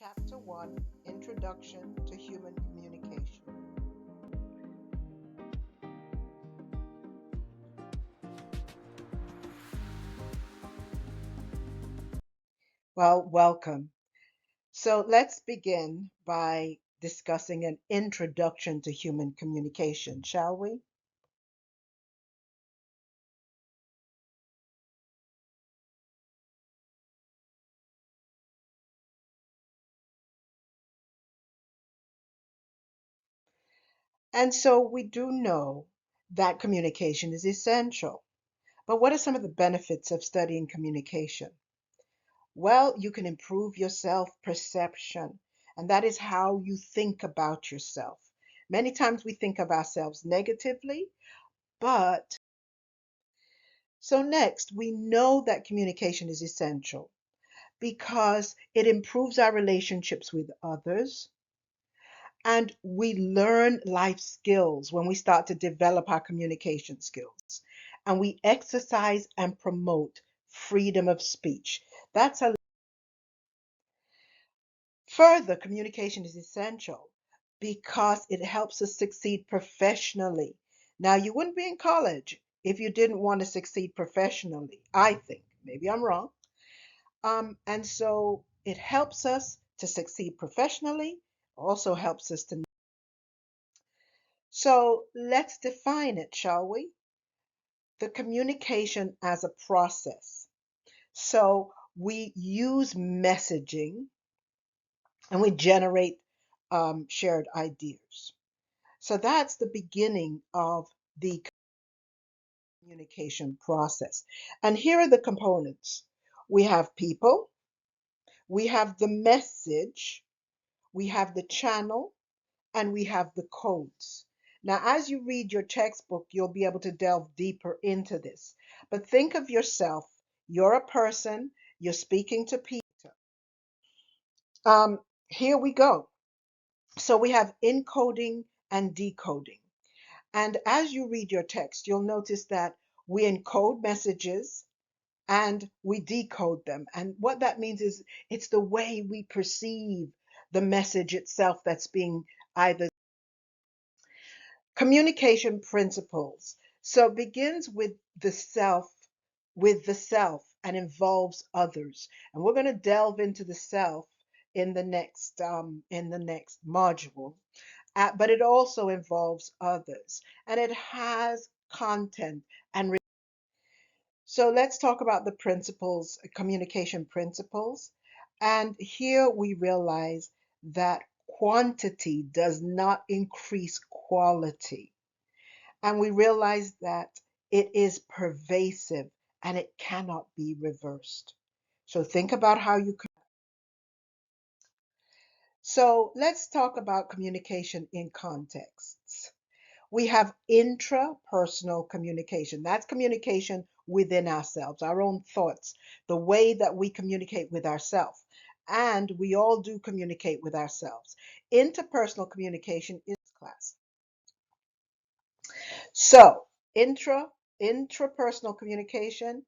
Chapter 1, Introduction to Human Communication. Well, welcome. So let's begin by discussing an introduction to human communication, shall we? And so we do know that communication is essential. But what are some of the benefits of studying communication? Well, you can improve your self perception, and that is how you think about yourself. Many times we think of ourselves negatively, but so next, we know that communication is essential because it improves our relationships with others, and we learn life skills when we start to develop our communication skills, and we exercise and promote freedom of speech. That's a Further, communication is essential because it helps us succeed professionally. Now, you wouldn't be in college if you didn't want to succeed professionally, I think. Maybe I'm wrong. And so it helps us to succeed professionally, also helps us to. So let's define it, shall we? The communication as a process. So we use messaging and we generate shared ideas. So that's the beginning of the communication process. And here are the components. We have people, we have the message, we have the channel, and we have the codes. Now, as you read your textbook, you'll be able to delve deeper into this. But think of yourself, you're a person, you're speaking to people. Here we go. So we have encoding and decoding. And as you read your text, you'll notice that we encode messages and we decode them. And what that means is it's the way we perceive the message itself that's being either communication principles. So it begins with the self and involves others. And we're going to delve into the self in the next module. But it also involves others, and it has content and so let's talk about the principles, communication principles. And here we realize that quantity does not increase quality. And we realize that it is pervasive and it cannot be reversed. So think about how you could. So let's talk about communication in contexts. We have intrapersonal communication. That's communication within ourselves, our own thoughts, the way that we communicate with ourselves. And we all do communicate with ourselves. Interpersonal communication is class. So, intrapersonal communication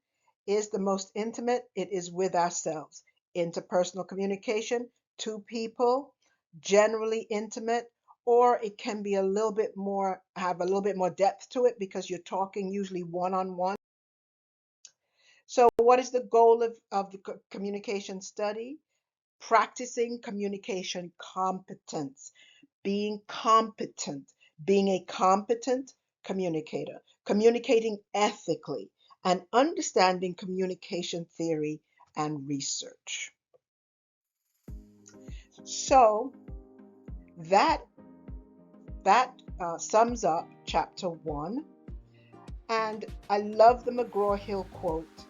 is the most intimate. It is with ourselves. Interpersonal communication, two people, generally intimate, or it can be a little bit more, have a little bit more depth to it because you're talking usually one on one. So, what is the goal of the communication study? Practicing communication competence, being competent, being a competent communicator, communicating ethically, and understanding communication theory and research. So that sums up chapter 1. And I love the McGraw-Hill quote,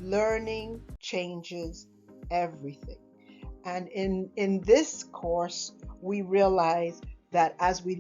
learning changes everything. And in this course, we realize that as we